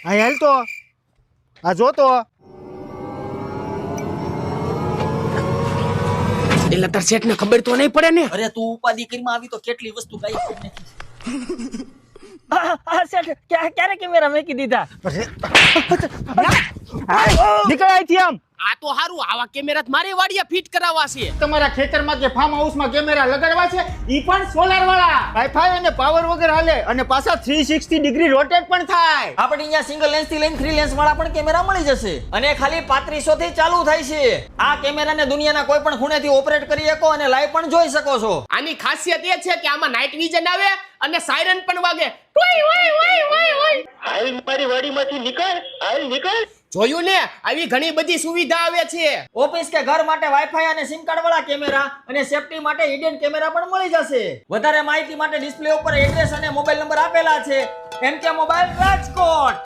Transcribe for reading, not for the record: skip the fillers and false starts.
હા હાલ તો આ જો તો એટલે તાર શેઠ ને ખબર તો નહીં પડે ને. અરે તું ઉપાધિ કરીમાં આવી તો કેટલી વસ્તુ ગાયબ કરી નાખી. હા શેઠ ક્યારે કેમેરા મેકી દીધા? નીકળ અહીંથી આમ. આ તો હારું, આવા કેમેરા મારી વાડીએ ફિટ કરાવવા છે. તમારા ખેતરમાં કે ફાર્મ હાઉસમાં કેમેરા લગાડવા છે ઈ પણ સોલાર વાળા વાઈફાઈ અને પાવર વગર હાલે અને પાછા 360 ડિગ્રી રોટેટ પણ થાય. આપણે અહીંયા સિંગલ લેન્સ થી લઈને 3 લેન્સ વાળા પણ કેમેરા મળી જશે અને ખાલી 3500 થી ચાલુ થાય છે. આ કેમેરાને દુનિયાના કોઈ પણ ખૂણેથી ઓપરેટ કરી શકો અને લાઈવ પણ જોઈ શકો છો. આની ખાસિયત એ છે કે આમાં નાઇટ વિઝન આવે અને સાયરન પણ વાગે. ટુઈ ઓય ઓય ઓય ઓય. હાલ મારી વાડીમાંથી નીકળ, હાલ નીકળ. જોયું ને, આવી ઘણી બધી સુવિધા આવે છે. ઓફિસ કે ઘર માટે વાઈફાઈ અને સિમ કાર્ડ વાળા કેમેરા અને સેફટી માટે હિડન કેમેરા પણ મળી જશે. વધારે માહિતી માટે ડિસ્પ્લે ઉપર એડ્રેસ અને મોબાઈલ નંબર આપેલા છે. MK mobile Rajkot.